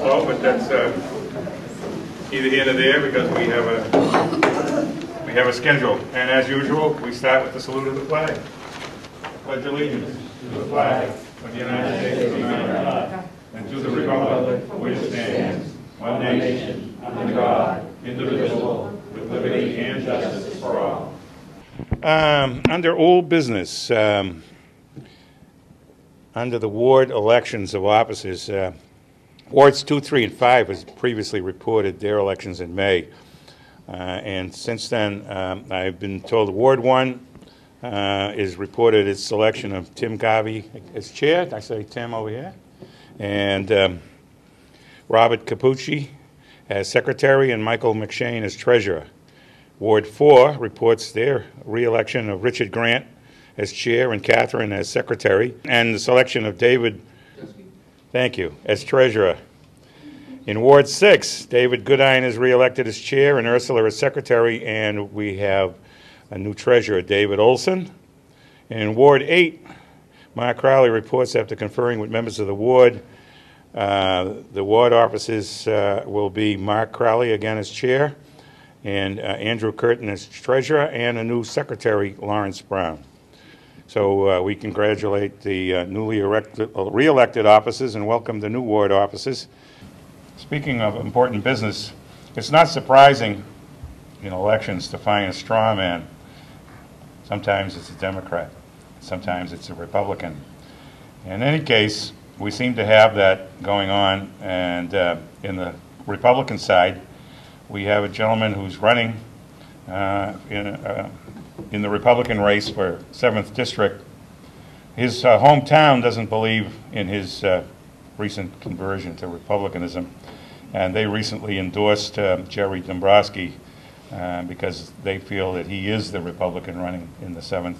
slow, but that's neither here nor there because we have a schedule. And as usual, we start with the salute of the flag. Pledge allegiance to the flag of the United States of America and to the republic for which it stands, one nation, under God, indivisible, with liberty and justice for all. Under old business, under the ward elections of officers, wards 2, 3, and 5 has previously reported their elections in May. And since then, I've been told Ward 1 is reported its selection of Tim Garvey as chair. I say Tim over here. And Robert Capucci as secretary and Michael McShane as treasurer. Ward 4 reports their re-election of Richard Grant as chair and Catherine as secretary, and the selection of David, thank you, as treasurer. In Ward 6, David Goodine is re-elected as chair and Ursula as secretary, and we have a new treasurer, David Olson. In Ward 8, Mark Crowley reports after conferring with members of the ward offices will be Mark Crowley again as chair, and Andrew Curtin as treasurer, and a new secretary, Lawrence Brown. So we congratulate the newly re-elected officers and welcome the new ward officers. Speaking of important business, it's not surprising in elections to find a straw man. Sometimes it's a Democrat, sometimes it's a Republican. In any case, we seem to have that going on, and in the Republican side, we have a gentleman who's running in the Republican race for 7th District. His hometown doesn't believe in his recent conversion to Republicanism, and they recently endorsed Jerry Dombrowski because they feel that he is the Republican running in the 7th.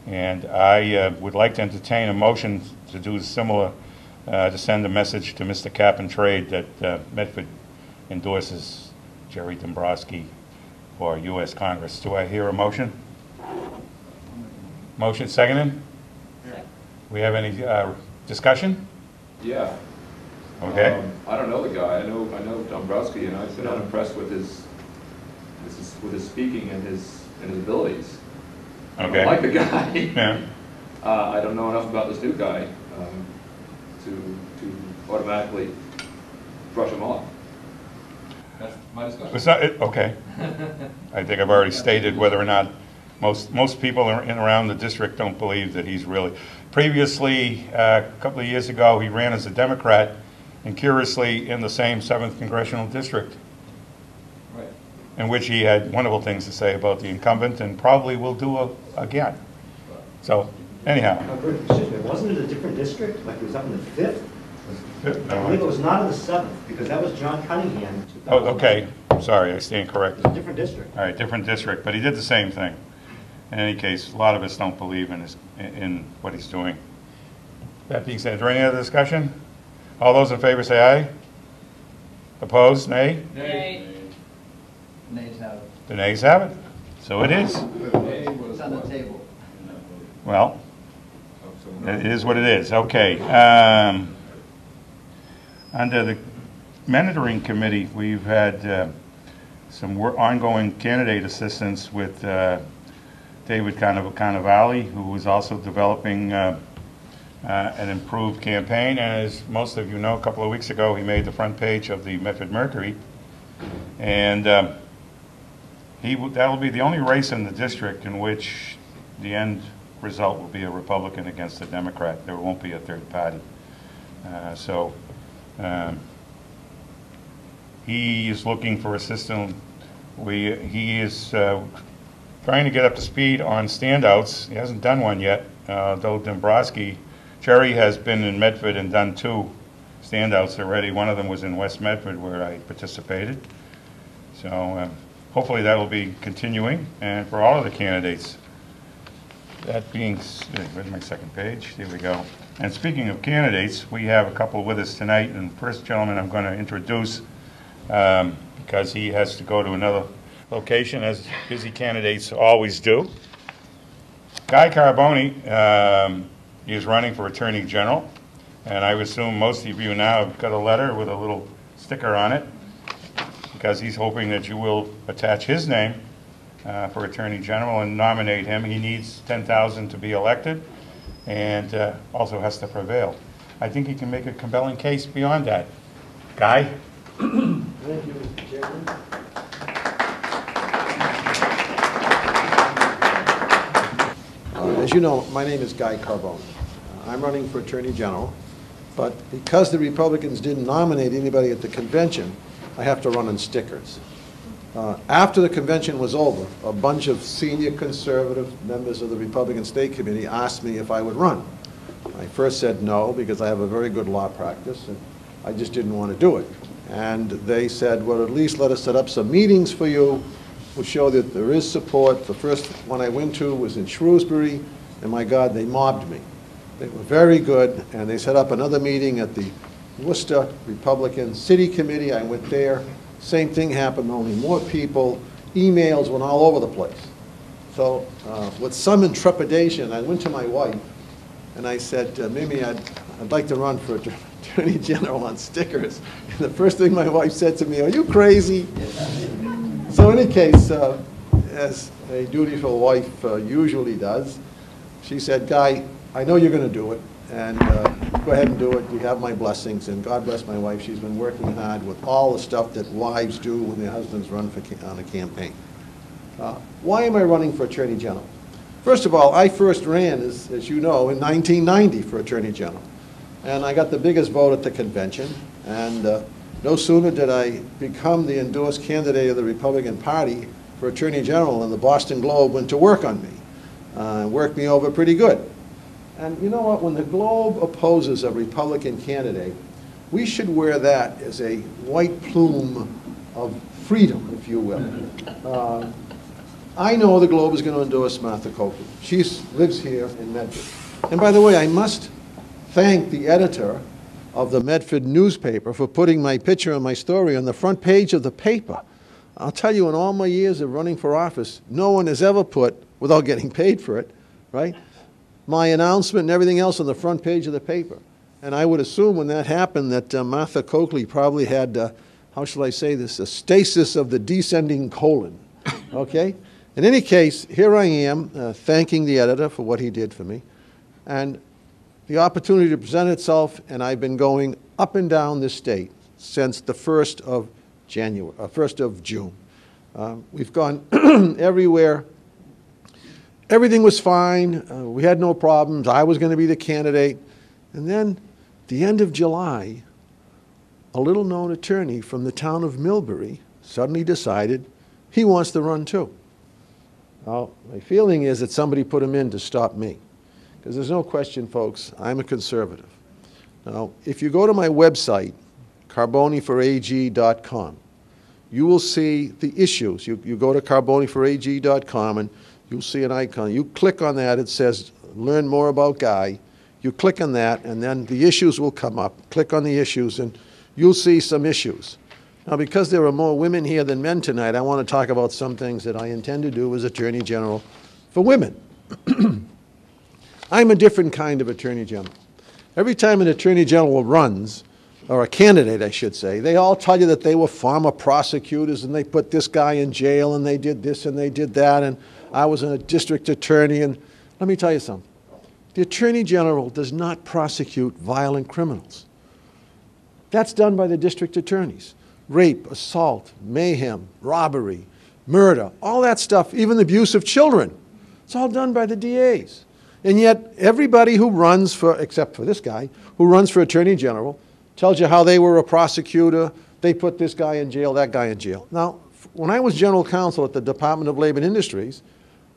And I would like to entertain a motion to do similar, to send a message to Mr. Cap and Trade that Medford endorses Jerry Dombrowski for U.S. Congress. Do I hear a motion? Motion seconded? Yeah. We have any discussion? Yeah. Okay. I don't know the guy. I know Dombrowski, and I've been unimpressed with his speaking and his abilities. Okay. I like the guy. Yeah. I don't know enough about this new guy to automatically brush him off. That's my discussion. It's not, okay. I think I've already stated whether or not most people in and around the district don't believe that he's really. Previously, a couple of years ago, he ran as a Democrat, and curiously in the same 7th Congressional District, right, in which he had wonderful things to say about the incumbent, and probably will do again. Right. So, anyhow. Wasn't it a different district? Like it was up in the 5th? No, I believe it was not in the 7th, because that was John Cunningham. Oh, okay. Sorry, I stand corrected. It was a different district. All right, different district, but he did the same thing. In any case, a lot of us don't believe in what he's doing. That being said, is there any other discussion? All those in favor say aye. Opposed, nay? Nay. Nays have it. The nays have it. So it is. It's on the table. Well, it is what it is. Okay. Under the Mentoring Committee, we've had some ongoing candidate assistance with David Cannavale, who is also developing an improved campaign. And as most of you know, a couple of weeks ago, he made the front page of the Medford Mercury. And that will be the only race in the district in which the end result will be a Republican against a Democrat. There won't be a third party. He is looking for assistance. He is trying to get up to speed on standouts. He hasn't done one yet, though Dombrowski, Jerry has been in Medford and done 2 standouts already. One of them was in West Medford where I participated. So hopefully that will be continuing, and for all of the candidates. That being, where's my second page? Here we go. And speaking of candidates, we have a couple with us tonight, and the first gentleman I'm going to introduce because he has to go to another location, as busy candidates always do. Guy Carboni is running for Attorney General. And I would assume most of you now have got a letter with a little sticker on it, because he's hoping that you will attach his name for Attorney General and nominate him. He needs 10,000 to be elected, and also has to prevail. I think he can make a compelling case beyond that. Guy? Thank you, Mr. Chairman. As you know, my name is Guy Carbone. I'm running for Attorney General, but because the Republicans didn't nominate anybody at the convention, I have to run on stickers. After the convention was over, a bunch of senior conservative members of the Republican State Committee asked me if I would run. I first said no, because I have a very good law practice, and I just didn't want to do it. And they said, well, at least let us set up some meetings for you. We'll show that there is support. The first one I went to was in Shrewsbury, and my God, they mobbed me. They were very good, and they set up another meeting at the Worcester Republican City Committee. I went there. Same thing happened, only more people. Emails went all over the place. So with some intrepidation, I went to my wife, and I said, Mimi, I'd like to run for Attorney General on stickers. And the first thing my wife said to me, are you crazy? So in any case, as a dutiful wife usually does, she said, Guy, I know you're going to do it, and go ahead and do it. You have my blessings, and God bless my wife. She's been working hard with all the stuff that wives do when their husbands run on a campaign. Why am I running for Attorney General? First of all, I first ran, as you know, in 1990 for Attorney General, and I got the biggest vote at the convention, and no sooner did I become the endorsed candidate of the Republican Party for Attorney General, and the Boston Globe went to work on me, worked me over pretty good. And you know what, when the Globe opposes a Republican candidate, we should wear that as a white plume of freedom, if you will. I know the Globe is going to endorse Martha Coakley. She lives here in Medford. And by the way, I must thank the editor of the Medford newspaper for putting my picture and my story on the front page of the paper. I'll tell you, in all my years of running for office, no one has ever put, without getting paid for it, right, my announcement and everything else on the front page of the paper. And I would assume when that happened that Martha Coakley probably had, how shall I say this, a stasis of the descending colon, okay? In any case, here I am thanking the editor for what he did for me, and the opportunity to present itself, and I've been going up and down this state since the 1st of June. We've gone everywhere. Everything was fine. We had no problems. I was going to be the candidate. And then, the end of July, a little-known attorney from the town of Millbury suddenly decided he wants to run too. Well, my feeling is that somebody put him in to stop me. Because there's no question, folks, I'm a conservative. Now, if you go to my website, carboniforag.com, you will see the issues. You go to carboniforag.com and you'll see an icon. You click on that, it says, learn more about Guy. You click on that, and then the issues will come up. Click on the issues, and you'll see some issues. Now, because there are more women here than men tonight, I want to talk about some things that I intend to do as Attorney General for women. I'm a different kind of Attorney General. Every time an Attorney General runs, or a candidate, I should say, they all tell you that they were former prosecutors and they put this guy in jail and they did this and they did that, and I was a district attorney. And let me tell you something. The Attorney General does not prosecute violent criminals. That's done by the district attorneys. Rape, assault, mayhem, robbery, murder, all that stuff, even the abuse of children. It's all done by the DAs. And yet, everybody who runs for, except for this guy, who runs for Attorney General, tells you how they were a prosecutor, they put this guy in jail, that guy in jail. Now, when I was general counsel at the Department of Labor and Industries,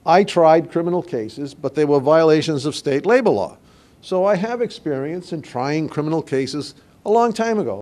I tried criminal cases, but they were violations of state labor law. So I have experience in trying criminal cases a long time ago.